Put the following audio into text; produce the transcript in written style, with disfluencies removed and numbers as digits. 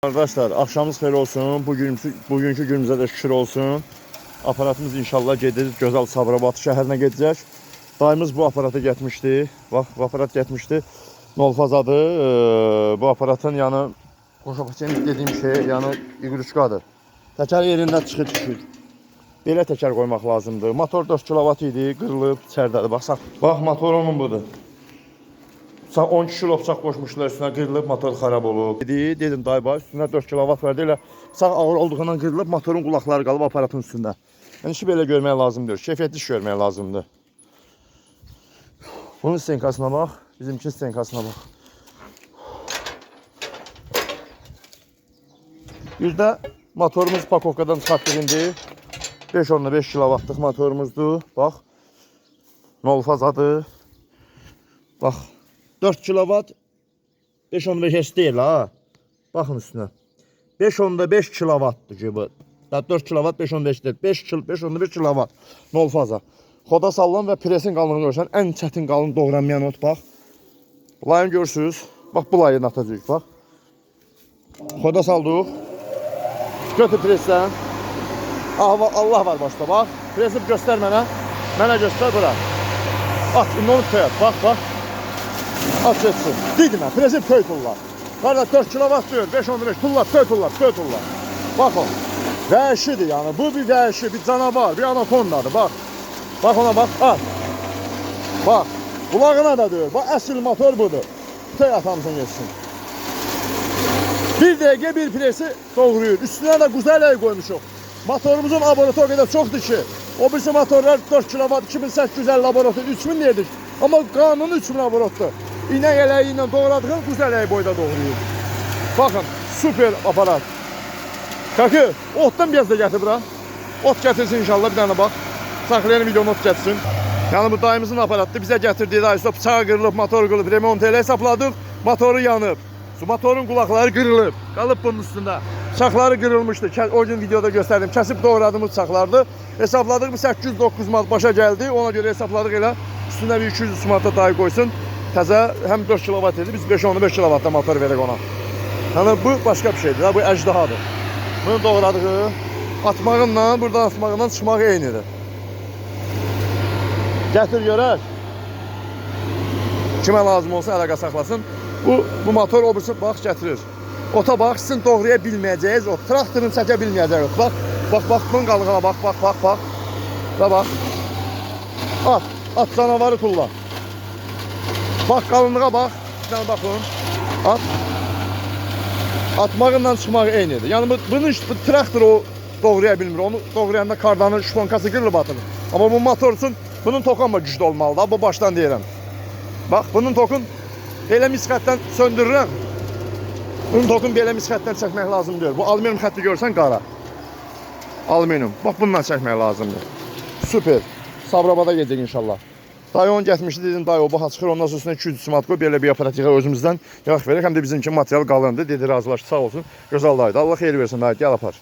Arkadaşlar, akşamınız xeyir olsun. Bugünkü günümüzə də şükür olsun. Aparatımız inşallah gedir. Gözəl Sabirabad şəhərinə gedəcək. Dayımız bu aparatı getmişdi. Bax, bu aparat getmişdi. Nolfazadır. Bu aparatın yanı qoşapaçenik dediyim şey, yanı iqruşkadır. Təkər yerindən çıxır düşür. Belə təkər qoymaq lazımdır. Motor 4 kW idi, qırılıb, içərdədir. Bax, motorumun budur. 12 kilo bıçaq qoşmuşlar, üstünə qırılıb, motor xarab olub. Dedim dayı bax, üstünə 4 kW verdi, elə sağ ağır olduğundan qırılıb, motorun qulaqları qalıb aparatın üstündə. Yəni işi belə görmək lazımdır, keyfiyyətli iş görmək lazımdır. Bunun stenkasına bax, bizimki stenkasına bax. Bir də motorumuz pakovkadan çıxartdıq indi. 5.5 kW motorumuzdur, bax. Nolfazadır. Bax. 4 kW 5.5 deyil ha. Baxın üstünə. 5.5 kW-dır ki bu. 4 kW 5.5 deyil. 5.5 kW. Nol faza. Xoda sallan və presin qalınlığını görürsən. Ən çətin qalın doğranmayan ot bax. Layını görürsünüz. Bax bu layını atacağıq bax. Xoda saldıq. Götür presdən. Allah var başda bax. Presi göstər mənə. Mənə göstər bura. At, indi onu töyət. Bax, bax. At etsin. Dedim mən, presip köy tullar. Qardaş 4 kW diyor, 5-15 tullar, köy tullar, köy tullar. Bax o. Vəhşidir yani. Bu bir vəhşi, bir canavar, bir anakondadır. Bax. Bax ona bax. At. Bax. Kulağına da diyor. Bax əsl motor budur. Töy atamsın geçsin. Bir dəqiqə bir presi doğruyur. Üstüne de güzel el koymuşuq. Motorumuzun abonotu o kadar çoktur ki. O birisi motorlar 4 kW 2850 abonotu 3000 dedik. Ama kanun 3000 abonotu. İğne yeleğiyle doğradığın güzel el boyda doğruyur. Bakın süper aparat. Kakı otdan biraz da getir bura. Ot getirsin inşallah bir tane bak. Saklayan videonu ot getirsin. Yani bu dayımızın aparatı bize getirdiği da işte bıçağı kırılıp motor kırılıp remonteyle hesapladık. Motoru yanıp. Motorun kulakları kırılıp. Kalıp bunun üstünde. Bıçakları kırılmıştı. O gün videoda gösterdim. Kesip doğradığımız bıçaklardı. Hesapladık bir 809 manat başa geldi. Ona göre hesapladık elə. Üstüne bir 200 manata dahi koysun. Təzə hem 4 kW idi. Biz 5-15 kW motor verək ona. Yani bu başka bir şeydir. Bu əcdahadır. Bunu doğradığı atmağınla buradan atmağından çıxmağı eynidir. Gətir görək. Kimə lazım olsa əlaqə saxlasın. Bu motor o birisi bax gətirir. Ota bax, sizin doğraya bilməyəcəyiz o. Traktorun çəkə bilməyəcəyi ot. Bax, bax, bax, bunun qalığına bax, bax, bax, bax. Və bax. At canavarı tulla. Bax, qalınlığa bax. Bir dənə baxın. At. Atmağından çıxmağı eynidir. Yəni, bu traktor o doğraya bilmir. Onu doğrayanda kardanın şponkası qırılıb atılır. Amma bu motor üçün bunun toku amma güclü olmalıdır. Bu başdan deyirəm. Bax, bunun tokun belə misxətdən söndürürəm. Bunun tokun belə misxətdən çəkmək lazım deyir. Bu alüminium xətti görsən qara. Alüminium. Bax, bundan çəkmək lazımdır. Süper. Sabirabada gedəcək inşallah. Dayı onu getmişdi, dedim dayı o baxa çıxır, ondan sonra üstüne 200 manat qoy, belə bir aparat yığa özümüzdən yağ verək, həm də bizimki material qalındır, dedi razılaşdı, sağ olsun, gözəl dayıdır. Allah xeyir versin dayı, gəl apar.